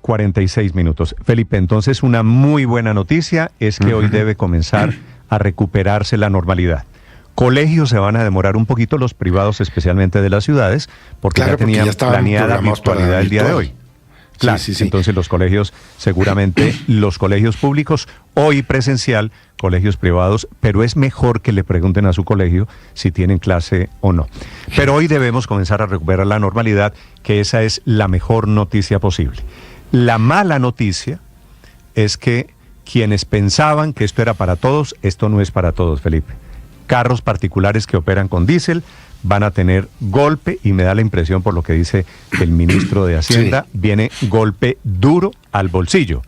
8:46. Felipe, entonces una muy buena noticia es que hoy debe comenzar a recuperarse la normalidad. Colegios se van a demorar un poquito, los privados especialmente de las ciudades, porque ya tenían planeada virtualidad el día de hoy. Claro, sí. Entonces los colegios, seguramente los colegios públicos, hoy presencial, colegios privados, pero es mejor que le pregunten a su colegio si tienen clase o no. Pero hoy debemos comenzar a recuperar la normalidad, que esa es la mejor noticia posible. La mala noticia es que quienes pensaban que esto era para todos, esto no es para todos, Felipe. Carros particulares que operan con diésel van a tener golpe, y me da la impresión por lo que dice el ministro de Hacienda, viene golpe duro al bolsillo.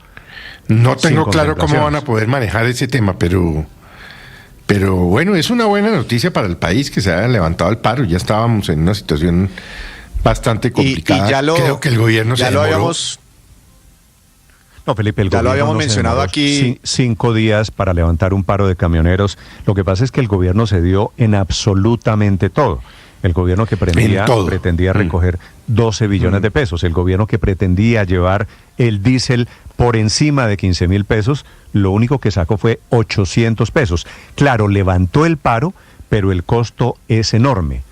No tengo claro cómo van a poder manejar ese tema, pero bueno, es una buena noticia para el país que se haya levantado el paro. Ya estábamos en una situación bastante complicada. Y creo que el gobierno ya se lo demoró. No, Felipe, el ya gobierno lo habíamos mencionado aquí. 5 días para levantar un paro de camioneros. Lo que pasa es que el gobierno se dio en absolutamente todo. El gobierno que pretendía recoger 12 billones de pesos. El gobierno que pretendía llevar el diésel por encima de 15,000 pesos, lo único que sacó fue 800 pesos. Claro, levantó el paro, pero el costo es enorme.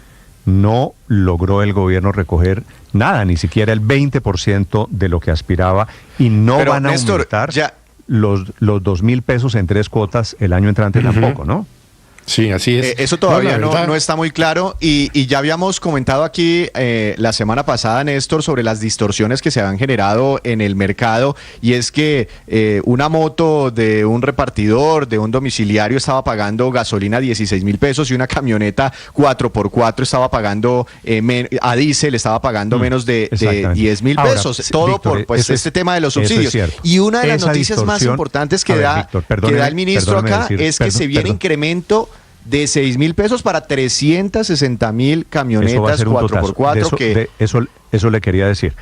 No logró el gobierno recoger nada, ni siquiera el 20% de lo que aspiraba, y no pero, van a Néstor, aumentar los 2,000 pesos en 3 cuotas el año entrante tampoco, ¿no? Sí, así es. Eso todavía no está muy claro, y ya habíamos comentado aquí la semana pasada, Néstor, sobre las distorsiones que se han generado en el mercado, y es que una moto de un repartidor, de un domiciliario, estaba pagando gasolina 16,000 pesos, y una camioneta 4x4 estaba pagando a diésel, estaba pagando menos de 10,000 pesos. Ahora, todo Víctor, por este tema de los subsidios. Y una de las noticias más importantes que da el ministro acá es que se viene incremento de 6,000 pesos para 360,000 camionetas 4x4. Eso le quería decir.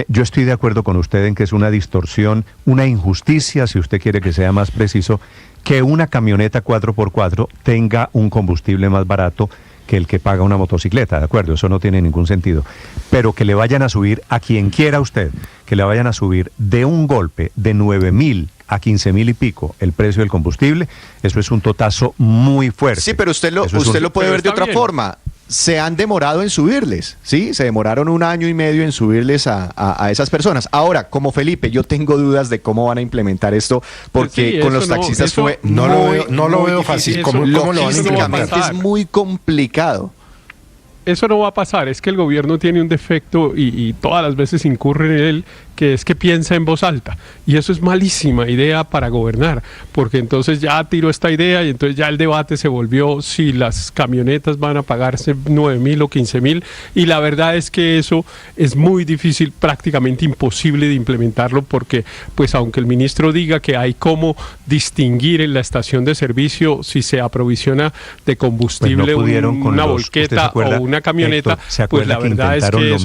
Yo estoy de acuerdo con usted en que es una distorsión, una injusticia, si usted quiere que sea más preciso, que una camioneta 4x4 tenga un combustible más barato que el que paga una motocicleta, ¿de acuerdo? Eso no tiene ningún sentido. Pero que le vayan a subir a quien quiera usted, que le vayan a subir de un golpe de 9,000 a 15,000 y pico el precio del combustible, eso es un totazo muy fuerte. Sí, pero usted lo puede ver de otra forma. Se han demorado en subirles, ¿sí? Se demoraron 1 año y medio en subirles a esas personas. Ahora, como Felipe, yo tengo dudas de cómo van a implementar esto, porque con los taxistas no lo veo fácil. ¿Cómo lo van a implementar? Es muy complicado. Eso no va a pasar, es que el gobierno tiene un defecto y todas las veces incurre en él, que es que piensa en voz alta, y eso es malísima idea para gobernar, porque entonces ya tiró esta idea y entonces ya el debate se volvió si las camionetas van a pagarse 9,000 o 15,000, y la verdad es que eso es muy difícil, prácticamente imposible de implementarlo, porque pues aunque el ministro diga que hay cómo distinguir en la estación de servicio si se aprovisiona de combustible una volqueta o una camioneta, Héctor, pues la verdad es que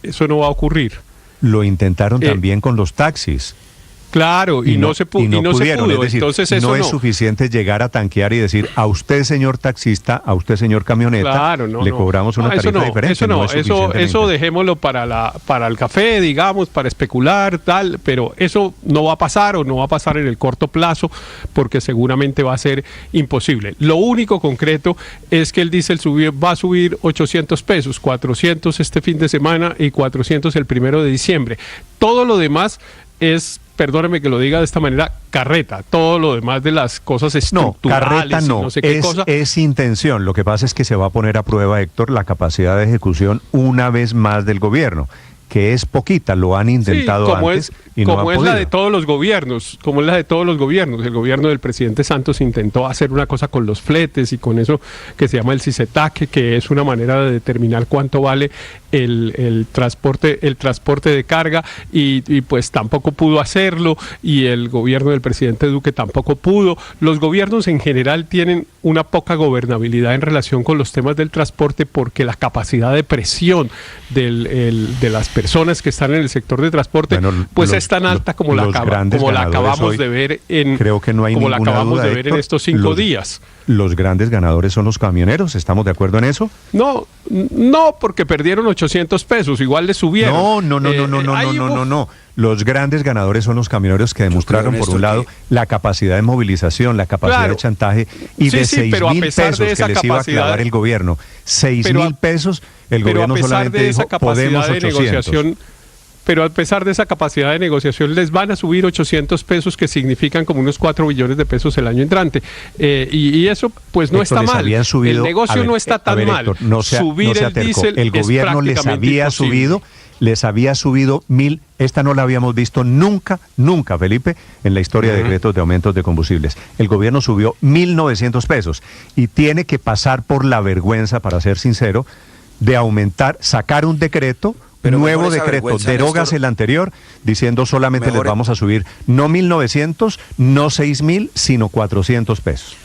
eso no va a ocurrir. Lo intentaron también con los taxis. Claro, y no se pudo. Es decir, entonces eso no es suficiente llegar a tanquear y decir a usted, señor taxista, a usted, señor camioneta, le cobramos una tarifa diferente. Eso dejémoslo para el café, digamos, para especular, tal, pero eso no va a pasar, o no va a pasar en el corto plazo, porque seguramente va a ser imposible. Lo único concreto es que el diésel va a subir 800 pesos, 400 este fin de semana y 400 el 1 de diciembre. Todo lo demás es, perdóneme que lo diga de esta manera, carreta. Todo lo demás de las cosas estructurales, carreta no sé qué cosa. Es intención. Lo que pasa es que se va a poner a prueba, Héctor, la capacidad de ejecución una vez más del gobierno, que es poquita, lo han intentado antes y no han podido. Como es la de todos los gobiernos, el gobierno del presidente Santos intentó hacer una cosa con los fletes y con eso que se llama el CICETAC, que es una manera de determinar cuánto vale el transporte de carga, y pues tampoco pudo hacerlo, y el gobierno del presidente Duque tampoco pudo. Los gobiernos en general tienen una poca gobernabilidad en relación con los temas del transporte, porque la capacidad de presión de las personas personas que están en el sector de transporte, es tan alta como la acabamos de ver en estos 5 días. ¿Los grandes ganadores son los camioneros? ¿Estamos de acuerdo en eso? No, porque perdieron 800 pesos, igual le subieron. No. Los grandes ganadores son los camioneros que demostraron, por un lado, la capacidad de movilización, la capacidad de chantaje y de 6.000 pesos que les iba a clavar el gobierno. 6.000 pesos, el gobierno solamente dijo, podemos 800. Pero a pesar de esa capacidad de negociación, les van a subir 800 pesos, que significan como unos 4 billones de pesos el año entrante. Y eso, pues, no está mal. El negocio no está tan mal. Subir el diésel, el gobierno les había subido 1.000. Esta no la habíamos visto nunca, Felipe, en la historia de decretos de aumentos de combustibles. El gobierno subió 1.900 pesos y tiene que pasar por la vergüenza, para ser sincero, de sacar un decreto. Pero nuevo decreto, derogas el anterior, diciendo solamente les vamos a subir no 1.900, no 6.000, sino 400 pesos.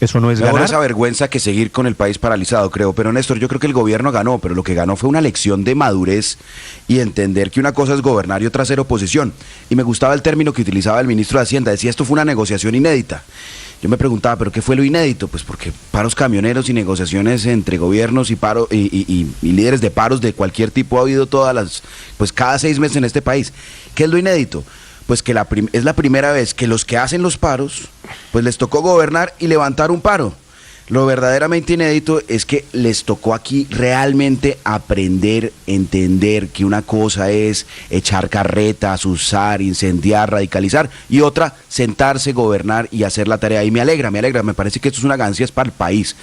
Eso no es ganar. Esa vergüenza que seguir con el país paralizado, creo. Pero Néstor, yo creo que el gobierno ganó, pero lo que ganó fue una lección de madurez y entender que una cosa es gobernar y otra ser oposición. Y me gustaba el término que utilizaba el ministro de Hacienda, decía esto fue una negociación inédita. Yo me preguntaba, ¿pero qué fue lo inédito? Pues porque paros camioneros y negociaciones entre gobiernos y líderes de paros de cualquier tipo ha habido cada 6 meses en este país. ¿Qué es lo inédito? Pues que es la primera vez que los que hacen los paros, pues les tocó gobernar y levantar un paro. Lo verdaderamente inédito es que les tocó aquí realmente aprender, entender que una cosa es echar carreta, asusar, incendiar, radicalizar, y otra, sentarse, gobernar y hacer la tarea. Y me alegra, me parece que esto es una ganancia para el país.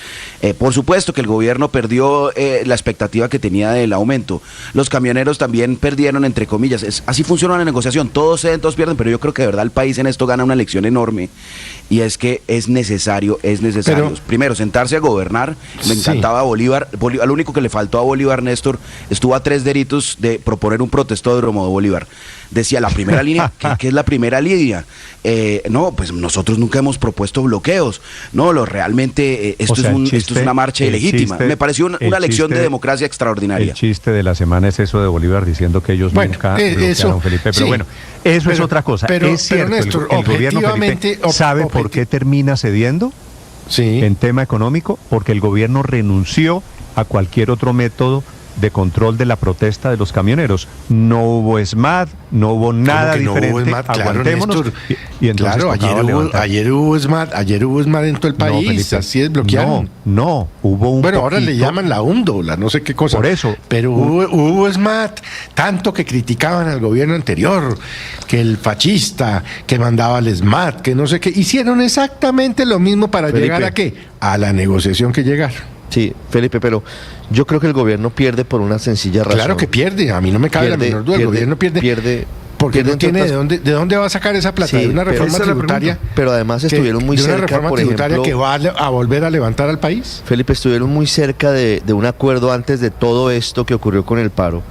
Por supuesto que el gobierno perdió la expectativa que tenía del aumento. Los camioneros también perdieron, entre comillas. Así funciona la negociación, todos ceden, todos pierden, pero yo creo que de verdad el país en esto gana una lección enorme, y es que es necesario. Primero, sentarse a gobernar. Me encantaba Bolívar. Lo único que le faltó a Bolívar, Néstor, estuvo a 3 deditos de proponer un protestódromo de Bolívar. Decía, la primera línea, ¿qué es la primera línea? Pues nosotros nunca hemos propuesto bloqueos. Realmente esto es una marcha ilegítima. Me pareció una lección de democracia extraordinaria. El chiste de la semana es eso de Bolívar diciendo que ellos nunca bloquearon, Felipe. Pero bueno, eso es otra cosa. Es cierto, Néstor, el gobierno, Felipe, ¿sabe por qué termina cediendo? En tema económico, porque el gobierno renunció a cualquier otro método de control de la protesta de los camioneros. No hubo SMAT, no hubo nada diferente. No hubo SMAT, aguantémonos. Claro, y entonces ayer hubo SMAT en todo el país. Felipe, así es, bloquearon. No, hubo un ahora le llaman la UNDO, no sé qué cosa. Por eso. Pero hubo SMAT, tanto que criticaban al gobierno anterior, que el fascista, que mandaba al SMAT, que no sé qué. Hicieron exactamente lo mismo para llegar a ¿qué? A la negociación que llegaron. Sí, Felipe, pero yo creo que el gobierno pierde por una sencilla razón. Claro que pierde, a mí no me cabe la menor duda, el gobierno pierde porque no tiene de dónde va a sacar esa plata. De una reforma tributaria. Pero además estuvieron muy cerca, de una reforma tributaria que va a volver a levantar al país. Felipe, estuvieron muy cerca de un acuerdo antes de todo esto que ocurrió con el paro.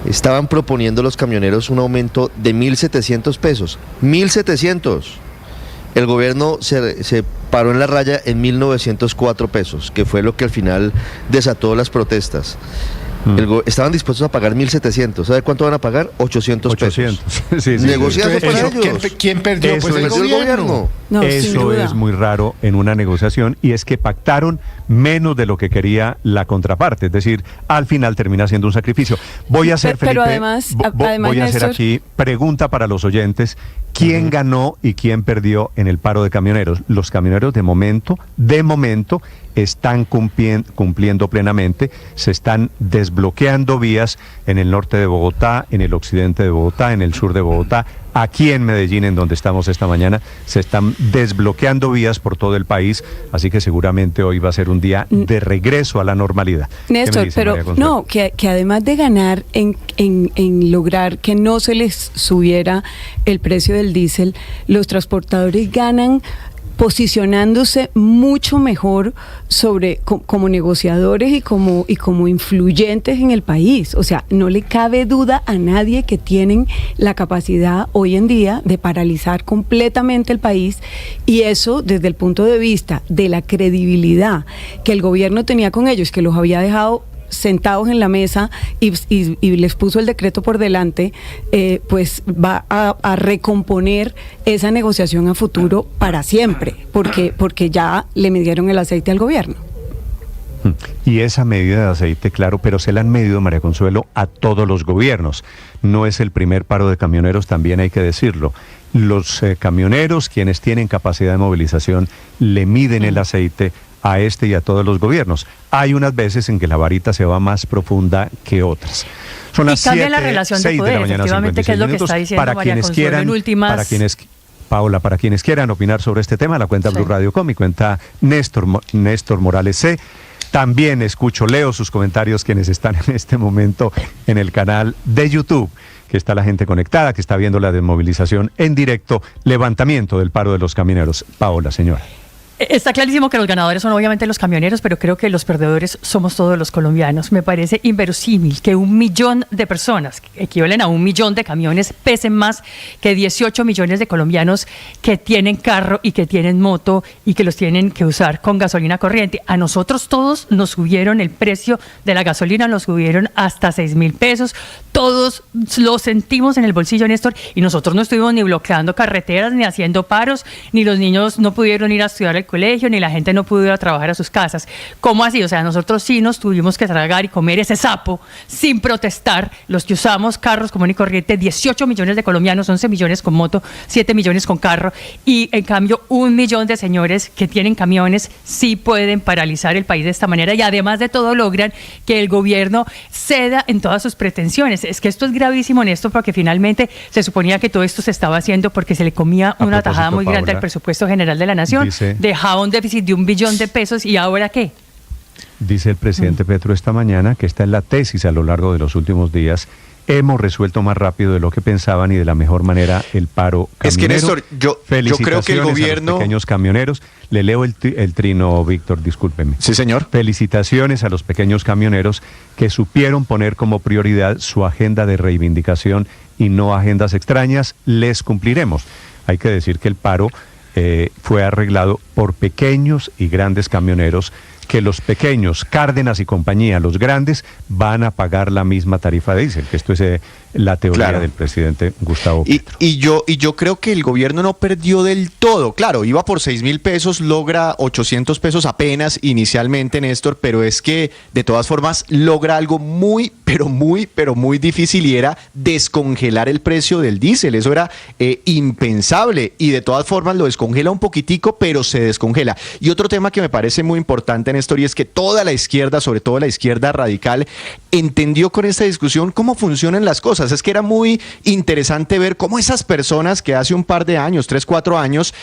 Estaban proponiendo los camioneros un aumento de 1.700 pesos. 1.700. El gobierno se paró en la raya en 1.904 pesos, que fue lo que al final desató las protestas. Estaban dispuestos a pagar 1.700. ¿Sabe cuánto van a pagar? 800 pesos. Sí. Negociando para ellos. ¿Quién perdió? Pues el gobierno. No, eso es muy raro en una negociación, y es que pactaron menos de lo que quería la contraparte. Es decir, al final termina siendo un sacrificio. Voy a hacer, Felipe, además, voy a hacer aquí pregunta para los oyentes. ¿Quién ganó y quién perdió en el paro de camioneros? Los camioneros de momento están cumpliendo plenamente, se están desbloqueando vías en el norte de Bogotá, en el occidente de Bogotá, en el sur de Bogotá. Aquí en Medellín, en donde estamos esta mañana, se están desbloqueando vías por todo el país, así que seguramente hoy va a ser un día de regreso a la normalidad. Néstor, pero no, que además de ganar en lograr que no se les subiera el precio del diésel, los transportadores posicionándose mucho mejor como negociadores y como influyentes en el país. O sea, no le cabe duda a nadie que tienen la capacidad hoy en día de paralizar completamente el país, y eso desde el punto de vista de la credibilidad que el gobierno tenía con ellos, que los había dejado sentados en la mesa y les puso el decreto por delante, pues va a recomponer esa negociación a futuro para siempre, porque ya le midieron el aceite al gobierno. Y esa medida de aceite, claro, pero se la han medido, María Consuelo, a todos los gobiernos. No es el primer paro de camioneros, también hay que decirlo. Los camioneros, quienes tienen capacidad de movilización, le miden el aceite a este y a todos los gobiernos. Hay unas veces en que la varita se va más profunda que otras. Son las 7, la relación de poder, efectivamente, que es lo que está diciendo para María quienes Consuelo quieran, en últimas... para quienes quieran opinar sobre este tema, la cuenta Blue Radio Com, mi cuenta Néstor Morales C. También leo sus comentarios quienes están en este momento en el canal de YouTube, que está la gente conectada, que está viendo la desmovilización en directo, levantamiento del paro de los camioneros. Paola, señora. Está clarísimo que los ganadores son obviamente los camioneros, pero creo que los perdedores somos todos los colombianos. Me parece inverosímil que 1 millón de personas, que equivalen a 1 millón de camiones, pesen más que 18 millones de colombianos que tienen carro y que tienen moto y que los tienen que usar con gasolina corriente. A nosotros todos nos subieron el precio de la gasolina, nos subieron hasta 6.000 pesos. Todos lo sentimos en el bolsillo, Néstor, y nosotros no estuvimos ni bloqueando carreteras, ni haciendo paros, ni los niños no pudieron ir a estudiar al colegio, ni la gente no pudo ir a trabajar a sus casas. ¿Cómo así? O sea, nosotros sí nos tuvimos que tragar y comer ese sapo sin protestar, los que usamos carros común y corriente, 18 millones de colombianos, 11 millones con moto, 7 millones con carro, y en cambio 1 millón de señores que tienen camiones sí pueden paralizar el país de esta manera, y además de todo logran que el gobierno ceda en todas sus pretensiones. Es que esto es gravísimo, Néstor, porque finalmente se suponía que todo esto se estaba haciendo porque se le comía una tajada muy grande al presupuesto general de la nación, dejaba un déficit de 1 billón de pesos, ¿y ahora qué? Dice el presidente Petro esta mañana que esta es la tesis a lo largo de los últimos días. Hemos resuelto más rápido de lo que pensaban y de la mejor manera el paro camionero. Es que, Néstor, yo creo que el gobierno... a los pequeños camioneros. Le leo el trino, Víctor, discúlpeme. Sí, señor. Felicitaciones a los pequeños camioneros que supieron poner como prioridad su agenda de reivindicación y no agendas extrañas. Les cumpliremos. Hay que decir que el paro fue arreglado por pequeños y grandes camioneros, que los pequeños, Cárdenas y compañía, los grandes, van a pagar la misma tarifa de diésel, que esto es la teoría del presidente Gustavo Petro. Y yo creo que el gobierno no perdió del todo. Claro, iba por 6.000 pesos, logra 800 pesos apenas inicialmente, Néstor, pero es que de todas formas logra algo muy difícil, y era descongelar el precio del diésel. Eso era impensable, y de todas formas lo descongela un poquitico, pero se descongela. Y otro tema que me parece muy importante, Néstor, y es que toda la izquierda, sobre todo la izquierda radical, entendió con esta discusión cómo funcionan las cosas. Es que era muy interesante ver cómo esas personas que hace un par de años, 3, 4 años,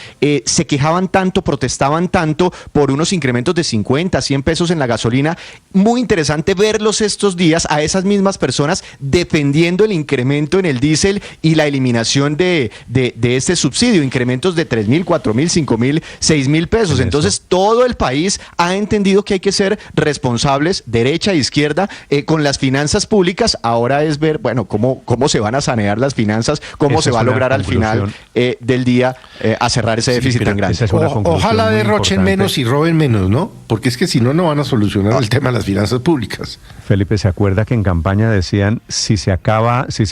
se quejaban tanto, protestaban tanto por unos incrementos de 50, 100 pesos en la gasolina. Muy interesante verlos estos días a esas mismas personas defendiendo el incremento en el diésel y la eliminación de este subsidio, incrementos de 3.000, 4.000, 5.000, 6.000 pesos. Entonces todo el país ha entendido que hay que ser responsables, derecha e izquierda, con las finanzas públicas. Ahora es ver, bueno, cómo se van a sanear las finanzas, cómo se va a lograr al final del día a cerrar ese déficit tan grande. Ojalá derrochen menos y roben menos, ¿no? Porque es que si no, no van a solucionar el tema de las finanzas públicas. Felipe, ¿se acuerda que en campaña decían, si se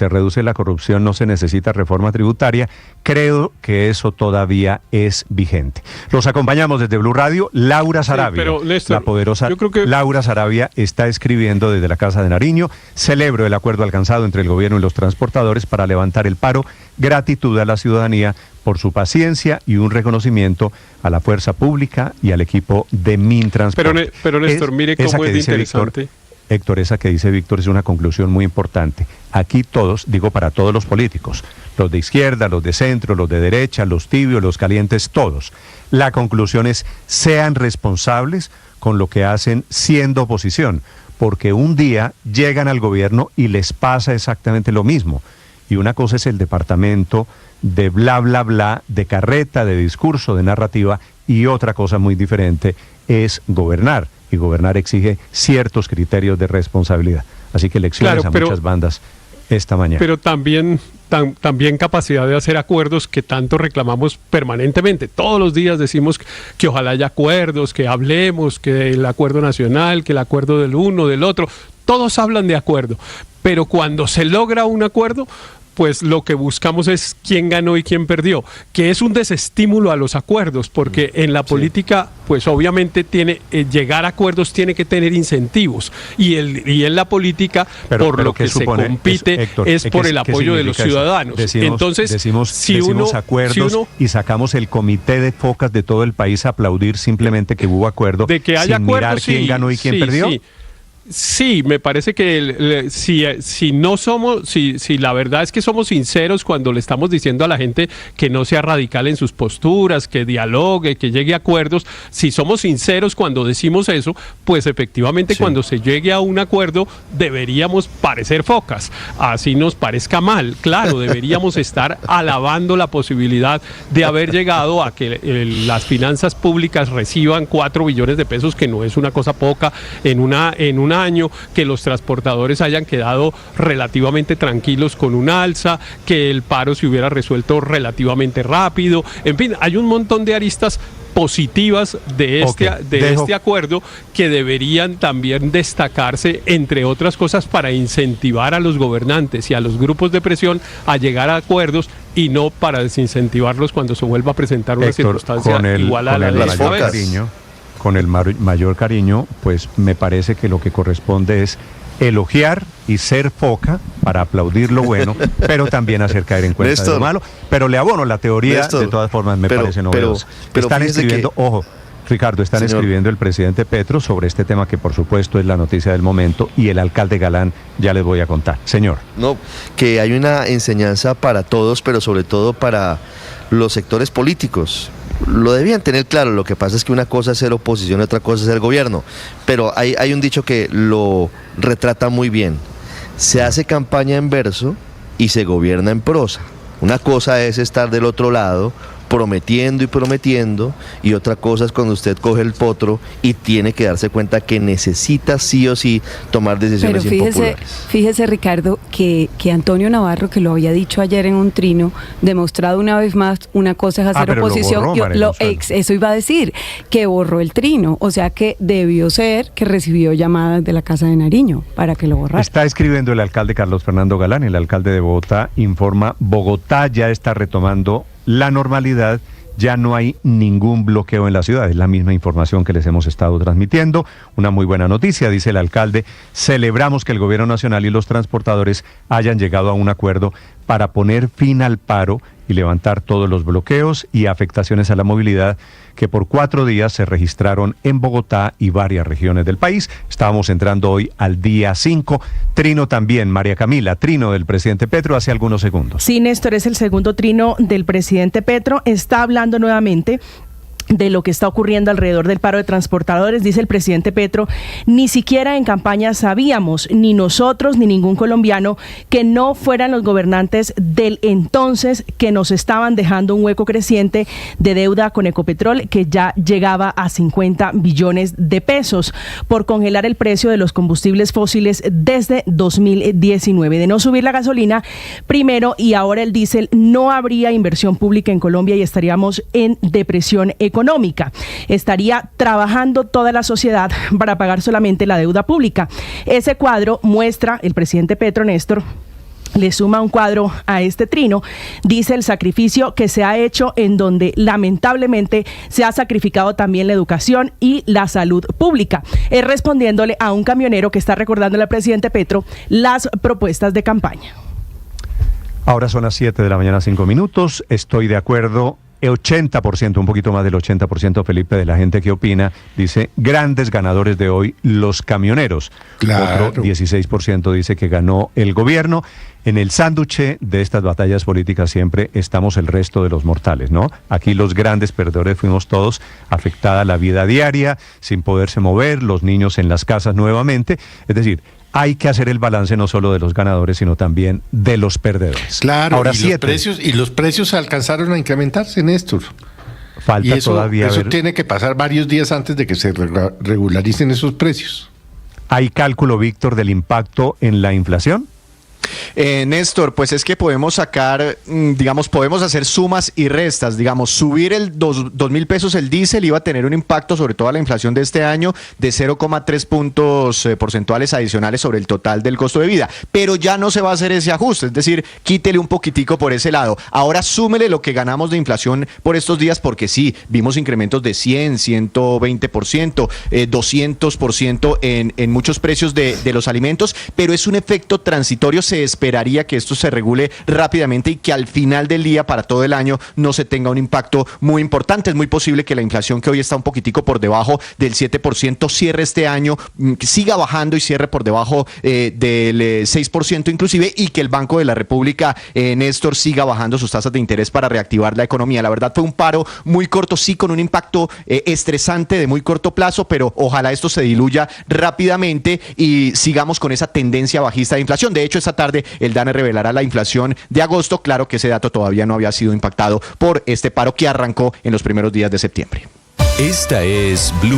reduce la corrupción, no se necesita reforma tributaria? Creo que eso todavía es vigente. Los acompañamos desde Blue Radio. Laura Sarabia, Néstor, la poderosa Laura Sarabia, está escribiendo desde la Casa de Nariño: celebro el acuerdo alcanzado entre el gobierno y los transportadores para levantar el paro. Gratitud a la ciudadanía por su paciencia y un reconocimiento a la fuerza pública y al equipo de Mintransporte. Pero Néstor, mire cómo es interesante. Héctor, esa que dice Víctor es una conclusión muy importante. Aquí todos, digo para todos los políticos, los de izquierda, los de centro, los de derecha, los tibios, los calientes, todos. La conclusión es: sean responsables con lo que hacen siendo oposición, porque un día llegan al gobierno y les pasa exactamente lo mismo. Y una cosa es el departamento de bla, bla, bla, de carreta, de discurso, de narrativa, y otra cosa muy diferente es gobernar. Y gobernar exige ciertos criterios de responsabilidad. Así que lecciones a muchas bandas esta mañana. Pero también también capacidad de hacer acuerdos que tanto reclamamos permanentemente. Todos los días decimos que ojalá haya acuerdos, que hablemos, que el acuerdo nacional, que el acuerdo del uno, del otro, todos hablan de acuerdo, pero cuando se logra un acuerdo, pues lo que buscamos es quién ganó y quién perdió, que es un desestímulo a los acuerdos, porque en la política, pues obviamente llegar a acuerdos tiene que tener incentivos, y en la política, por lo que se compite, es por el apoyo de los ciudadanos. Entonces, decimos acuerdos y sacamos el comité de focas de todo el país a aplaudir simplemente que hubo acuerdo, de que haya sin acuerdos, mirar quién ganó y quién perdió. Sí, me parece que si la verdad es que somos sinceros cuando le estamos diciendo a la gente que no sea radical en sus posturas, que dialogue, que llegue a acuerdos, si somos sinceros cuando decimos eso, pues efectivamente cuando se llegue a un acuerdo deberíamos parecer focas, así nos parezca mal. Claro, deberíamos estar alabando la posibilidad de haber llegado a que las finanzas públicas reciban 4 billones de pesos, que no es una cosa poca en un año, que los transportadores hayan quedado relativamente tranquilos con un alza, que el paro se hubiera resuelto relativamente rápido. En fin, hay un montón de aristas positivas de este acuerdo que deberían también destacarse, entre otras cosas, para incentivar a los gobernantes y a los grupos de presión a llegar a acuerdos, y no para desincentivarlos cuando se vuelva a presentar una circunstancia igual a la de esta vez. Con el mayor cariño, pues me parece que lo que corresponde es elogiar y ser foca para aplaudir lo bueno, pero también hacer caer en cuenta de lo malo. Pero le abono la teoría, Néstor, de todas formas me parece novedosa. Están escribiendo, ojo, Ricardo, escribiendo el presidente Petro sobre este tema que por supuesto es la noticia del momento, y el alcalde Galán ya les voy a contar. Señor. No, que hay una enseñanza para todos, pero sobre todo para los sectores políticos. Lo debían tener claro, lo que pasa es que una cosa es ser oposición y otra cosa es ser gobierno, pero hay un dicho que lo retrata muy bien: se hace campaña en verso y se gobierna en prosa. Una cosa es estar del otro lado prometiendo y prometiendo, y otra cosa es cuando usted coge el potro y tiene que darse cuenta que necesita sí o sí tomar decisiones impopulares. Fíjese, Ricardo, que Antonio Navarro, que lo había dicho ayer en un trino, demostrado una vez más, una cosa es hacer oposición. Eso iba a decir, que borró el trino, o sea que debió ser que recibió llamadas de la Casa de Nariño para que lo borrara. Está escribiendo el alcalde Carlos Fernando Galán, el alcalde de Bogotá, informa: Bogotá ya está retomando la normalidad, ya no hay ningún bloqueo en la ciudad. Es la misma información que les hemos estado transmitiendo. Una muy buena noticia, dice el alcalde: celebramos que el gobierno nacional y los transportadores hayan llegado a un acuerdo para poner fin al paro y levantar todos los bloqueos y afectaciones a la movilidad que por 4 días se registraron en Bogotá y varias regiones del país. Estábamos entrando hoy al día 5. Trino también, María Camila, trino del presidente Petro hace algunos segundos. Sí, Néstor, es el segundo trino del presidente Petro. Está hablando nuevamente de lo que está ocurriendo alrededor del paro de transportadores. Dice el presidente Petro: ni siquiera en campaña sabíamos, ni nosotros ni ningún colombiano, que no fueran los gobernantes del entonces que nos estaban dejando un hueco creciente de deuda con Ecopetrol, que ya llegaba a 50 billones de pesos, por congelar el precio de los combustibles fósiles desde 2019. De no subir la gasolina primero y ahora el diésel, no habría inversión pública en Colombia y estaríamos en depresión económica. Estaría trabajando toda la sociedad para pagar solamente la deuda pública. Ese cuadro muestra el presidente Petro, Néstor. Le suma un cuadro a este trino, dice el sacrificio que se ha hecho, en donde lamentablemente se ha sacrificado también la educación y la salud pública. Es respondiéndole a un camionero que está recordándole al presidente Petro las propuestas de campaña. Ahora son las 7 de la mañana, 5 minutos. Estoy de acuerdo. 80%, un poquito más del 80%, Felipe, de la gente que opina, dice: grandes ganadores de hoy, los camioneros. Claro. Otro 16% dice que ganó el gobierno. En el sánduche de estas batallas políticas siempre estamos el resto de los mortales, ¿no? Aquí los grandes perdedores fuimos todos, afectada la vida diaria, sin poderse mover, los niños en las casas nuevamente. Es decir, hay que hacer el balance no solo de los ganadores, sino también de los perdedores. Claro, ahora los precios alcanzaron a incrementarse, Néstor. Falta todavía eso tiene que pasar varios días antes de que se regularicen esos precios. ¿Hay cálculo, Víctor, del impacto en la inflación? Néstor, pues es que podemos sacar, podemos hacer sumas y restas, subir el 2.000 pesos el diésel iba a tener un impacto sobre toda la inflación de este año de 0,3 puntos porcentuales adicionales sobre el total del costo de vida, pero ya no se va a hacer ese ajuste, es decir, quítele un poquitico por ese lado. Ahora súmele lo que ganamos de inflación por estos días, porque sí, vimos incrementos de 100, 120%, 200% en muchos precios de los alimentos, pero es un efecto transitorio. Se esperaría que esto se regule rápidamente y que al final del día, para todo el año, no se tenga un impacto muy importante. Es muy posible que la inflación, que hoy está un poquitico por debajo del 7%, cierre este año, siga bajando y cierre por debajo del 6% inclusive, y que el Banco de la República, Néstor, siga bajando sus tasas de interés para reactivar la economía. La verdad fue un paro muy corto, sí, con un impacto estresante de muy corto plazo, pero ojalá esto se diluya rápidamente y sigamos con esa tendencia bajista de inflación. De hecho, esta tarde el DANE revelará la inflación de agosto. Claro que ese dato todavía no había sido impactado por este paro que arrancó en los primeros días de septiembre. Esta es Blue